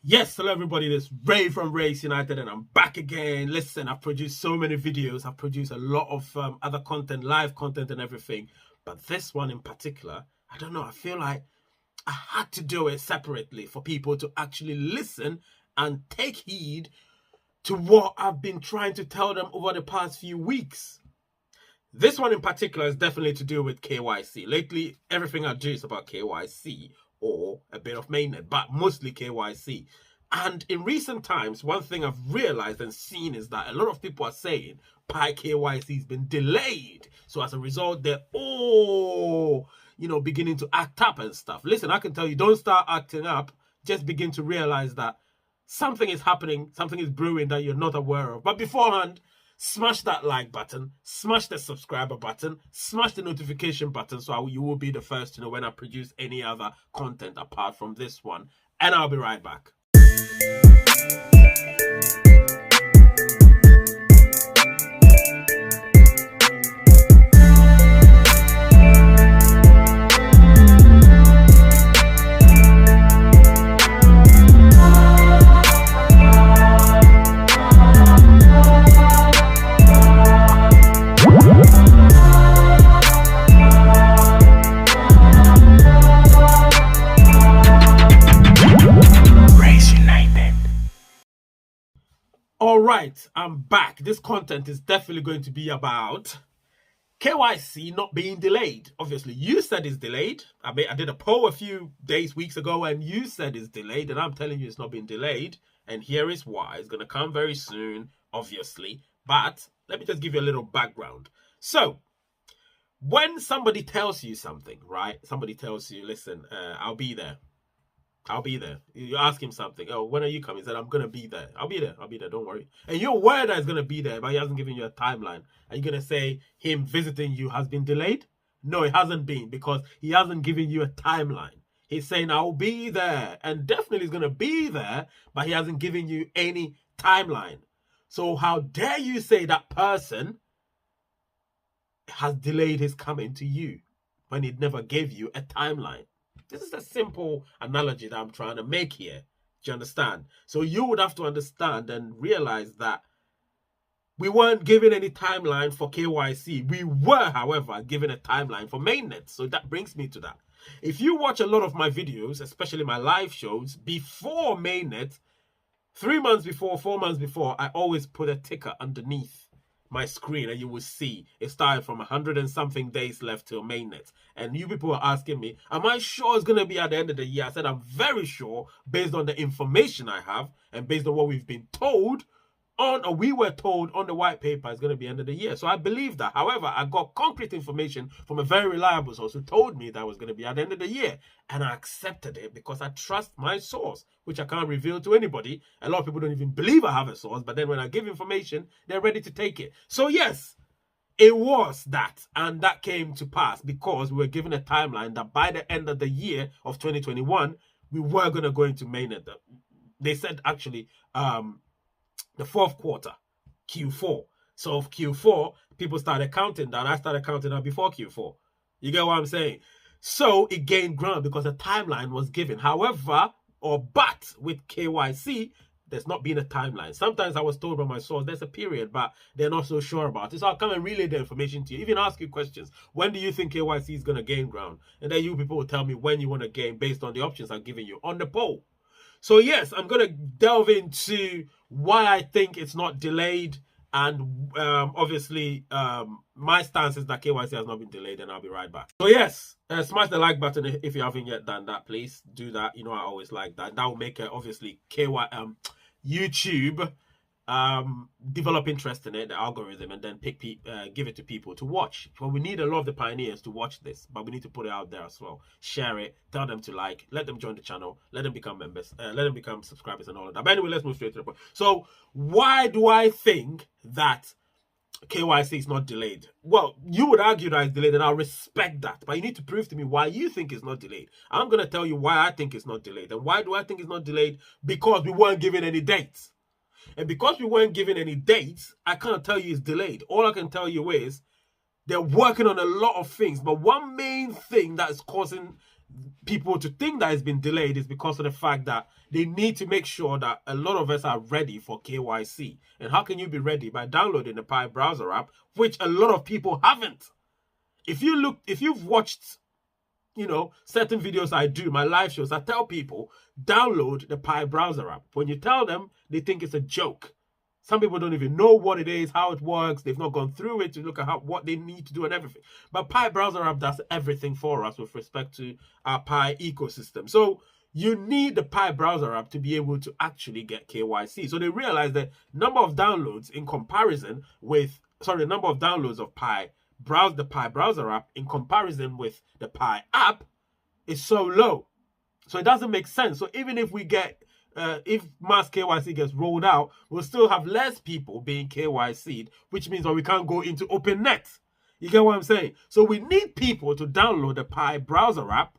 Yes, hello everybody, this is Ray from Race United and I'm back again. Listen, I've produced so many videos. I've produced a lot of other content, live content and everything. But this one in particular, I don't know, I feel like I had to do it separately for people to actually listen and take heed to what I've been trying to tell them over the past few weeks. This one in particular is definitely to do with KYC. Lately, everything I do is about KYC or a bit of mainnet, but mostly KYC. And in recent times, one thing I've realized and seen is that a lot of people are saying Pi KYC has been delayed. So as a result, they're all, beginning to act up and stuff. Listen, I can tell you, don't start acting up. Just begin to realize that something is happening, something is brewing that you're not aware of. But beforehand, smash that like button, smash the subscriber button, smash the notification button so you will be the first to know when I produce any other content apart from this one. And I'll be right back. All right, I'm back. This content is definitely going to be about KYC not being delayed. Obviously, you said it's delayed. I did a poll a few weeks ago, and you said it's delayed, and I'm telling you it's not being delayed. And here is why. It's going to come very soon, obviously. But let me just give you a little background. So, when somebody tells you something, right? Somebody tells you, listen, I'll be there. I'll be there. You ask him something. Oh, when are you coming? He said, I'm going to be there. I'll be there. I'll be there. Don't worry. And you're aware that he's going to be there, but he hasn't given you a timeline. Are you going to say him visiting you has been delayed? No, it hasn't been, because he hasn't given you a timeline. He's saying, I'll be there. And definitely he's going to be there, but he hasn't given you any timeline. So how dare you say that person has delayed his coming to you when he never gave you a timeline? This is a simple analogy that I'm trying to make here. Do you understand? So you would have to understand and realize that we weren't given any timeline for KYC. We were, however, given a timeline for mainnet. So that brings me to that. If you watch a lot of my videos, especially my live shows, before mainnet, 3 months before, 4 months before, I always put a ticker underneath my screen and you will see it started from 100 and something days left till mainnet. And you people are asking me, am I sure it's going to be at the end of the year? I said, I'm very sure based on the information I have and based on what we've been told or we were told on the white paper it's going to be end of the year. So I believe that. However, I got concrete information from a very reliable source who told me that it was going to be at the end of the year. And I accepted it because I trust my source, which I can't reveal to anybody. A lot of people don't even believe I have a source, but then when I give information, they're ready to take it. So yes, it was that, and that came to pass because we were given a timeline that by the end of the year of 2021, we were going to go into mainnet. They said actually, the fourth quarter, Q4. So of Q4, people started counting down. I started counting down before Q4. You get what I'm saying? So it gained ground because a timeline was given. However, but with KYC, there's not been a timeline. Sometimes I was told by my source, there's a period, but they're not so sure about it. So I'll come and relay the information to you. Even ask you questions. When do you think KYC is going to gain ground? And then you people will tell me when you want to gain based on the options I'm giving you on the poll. So yes, I'm going to delve into why I think it's not delayed. And obviously, my stance is that KYC has not been delayed, and I'll be right back. So yes, smash the like button if you haven't yet done that. Please do that. You know, I always like that. That will make obviously YouTube develop interest in it, the algorithm, and then give it to people to watch. Well, we need a lot of the pioneers to watch this, but we need to put it out there as well. Share it, tell them to like, let them join the channel, let them become members, let them become subscribers and all of that. But anyway, let's move straight to the point. So why do I think that KYC is not delayed? Well, you would argue that it's delayed, and I'll respect that. But you need to prove to me why you think it's not delayed. I'm going to tell you why I think it's not delayed. And why do I think it's not delayed? Because we weren't given any dates. And because we weren't given any dates, I can't tell you it's delayed. All I can tell you is they're working on a lot of things. But one main thing that is causing people to think that it's been delayed is because of the fact that they need to make sure that a lot of us are ready for KYC. And how can you be ready? By downloading the Pi browser app, which a lot of people haven't. If you've watched, certain videos I do, my live shows, I tell people, download the Pi browser app. When you tell them, they think it's a joke. Some people don't even know what it is, how it works. They've not gone through it to look at what they need to do and everything. But Pi browser app does everything for us with respect to our Pi ecosystem. So you need the Pi browser app to be able to actually get KYC. So they realize that number of downloads in comparison with, the number of downloads of the Pi browser app in comparison with the Pi app is so low. So it doesn't make sense. So even if we get if mass KYC gets rolled out, we'll still have less people being KYC'd, which means that we can't go into open net. You get what I'm saying? So we need people to download the Pi browser app.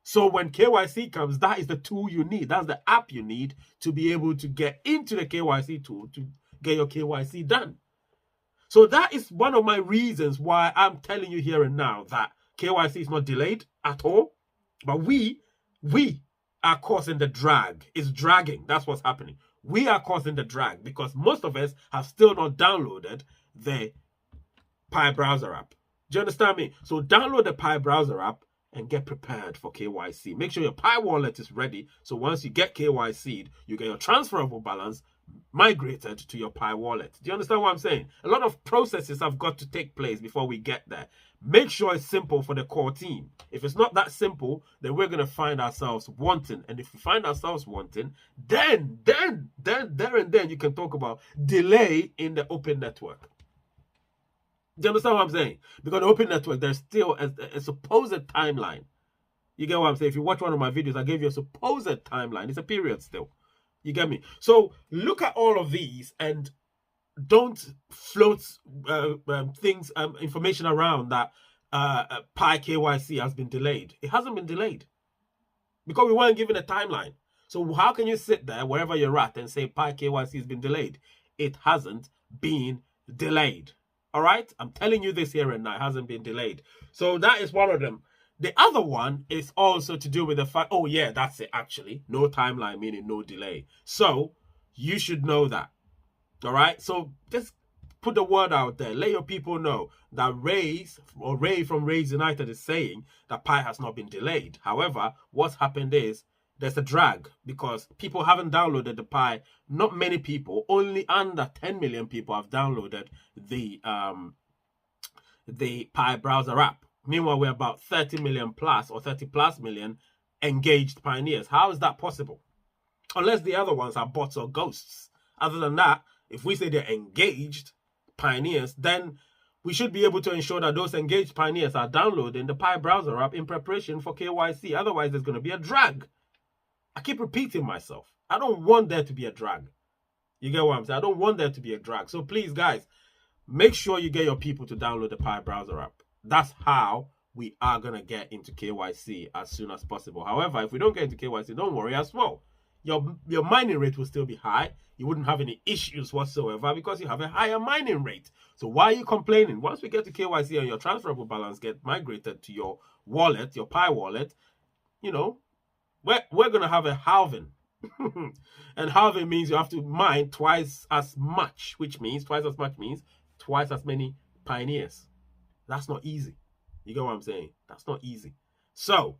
So when KYC comes, that is the tool you need. That's the app you need to be able to get into the KYC tool to get your KYC done. So that is one of my reasons why I'm telling you here and now that KYC is not delayed at all. But we are causing the drag. It's dragging. That's what's happening. We are causing the drag because most of us have still not downloaded the Pi browser app. Do you understand me? So download the Pi browser app and get prepared for KYC. Make sure your Pi wallet is ready. So once you get KYC'd, you get your transferable balance migrated to your Pi wallet. Do you understand what I'm saying? A lot of processes have got to take place before we get there. Make sure it's simple for the core team. If it's not that simple, then we're going to find ourselves wanting. And if we find ourselves wanting, then you can talk about delay in the open network. Do you understand what I'm saying? Because the open network, there's still a supposed timeline. You get what I'm saying? If you watch one of my videos, I gave you a supposed timeline. It's a period still. You get me? So look at all of these and don't float information around that Pi KYC has been delayed. It hasn't been delayed because we weren't given a timeline. So how can you sit there wherever you're at and say Pi KYC has been delayed? It hasn't been delayed. All right? I'm telling you this here and now. It hasn't been delayed. So that is one of them. The other one is also to do with the fact, oh yeah, that's it actually. No timeline, meaning no delay. So you should know that. All right? So just put the word out there. Let your people know that Ray from Rays United is saying that Pi has not been delayed. However, what's happened is there's a drag because people haven't downloaded the Pi. Not many people, only under 10 million people have downloaded the Pi browser app. Meanwhile, we're about 30 million plus or 30 plus million engaged pioneers. How is that possible? Unless the other ones are bots or ghosts. Other than that, if we say they're engaged pioneers, then we should be able to ensure that those engaged pioneers are downloading the Pi browser app in preparation for KYC. Otherwise, there's going to be a drag. I keep repeating myself. I don't want there to be a drag. You get what I'm saying? I don't want there to be a drag. So please, guys, make sure you get your people to download the Pi browser app. That's how we are going to get into KYC as soon as possible. However, if we don't get into KYC, don't worry as well. Your mining rate will still be high. You wouldn't have any issues whatsoever because you have a higher mining rate. So why are you complaining? Once we get to KYC and your transferable balance get migrated to your wallet, your Pi wallet, we're going to have a halving. And halving means you have to mine twice as much, which means twice as many pioneers. That's not easy. You get what I'm saying? That's not easy. So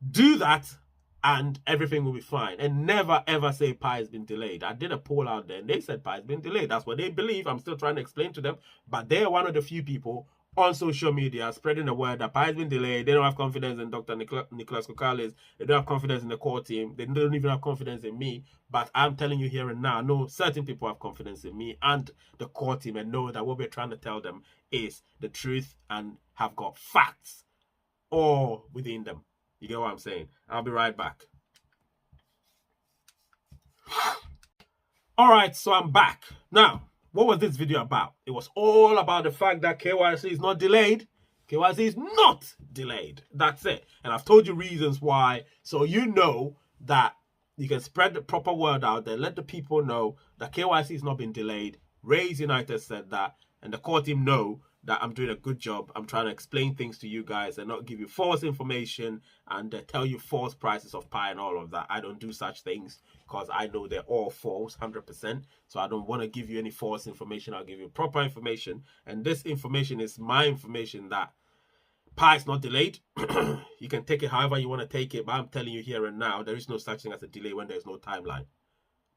do that and everything will be fine. And never ever say Pi has been delayed. I did a poll out there and they said Pi has been delayed. That's what they believe. I'm still trying to explain to them. But they're one of the few people on social media spreading the word that Pi has been delayed. They don't have confidence in Dr. Nicholas Kokales. They don't have confidence in the core team. They don't even have confidence in me. But I'm telling you here and now, I know certain people have confidence in me and the core team and know that what we're trying to tell them is the truth and have got facts all within them. You get what I'm saying? I'll be right back. All right, so I'm back. Now, what was this video about? It was all about the fact that KYC is not delayed. KYC is not delayed. That's it. And I've told you reasons why. So you know that you can spread the proper word out there. Let the people know that KYC has not been delayed. Rays United said that. And the core team know that I'm doing a good job. I'm trying to explain things to you guys and not give you false information and tell you false prices of Pi and all of that. I don't do such things because I know they're all false, 100%. So I don't want to give you any false information. I'll give you proper information. And this information is my information that Pi is not delayed. You can take it however you want to take it, but I'm telling you here and now, there is no such thing as a delay when there's no timeline.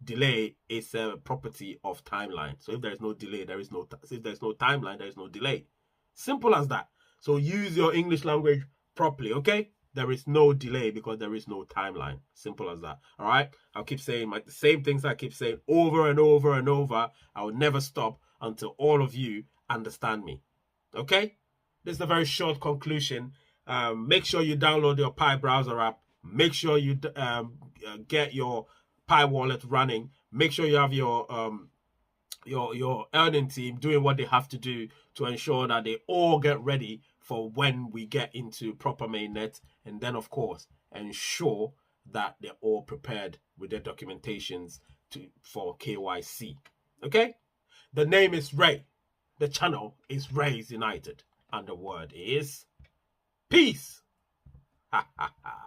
Delay is a property of timeline. So if there is no delay, there is no if there's no timeline, there is no delay. Simple as that. So use your English language properly, okay? There is no delay because there is no timeline. Simple as that. All right? I'll keep saying the same things I keep saying over and over and over. I will never stop until all of you understand me. Okay? This is a very short conclusion. Make sure you download your Pi browser app. Make sure you get your Pi wallet running. Make sure you have your earning team doing what they have to do to ensure that they all get ready for when we get into proper mainnet. And then, of course, ensure that they're all prepared with their documentations for KYC. Okay? The name is Ray. The channel is Rays United. And the word is peace. Ha ha ha.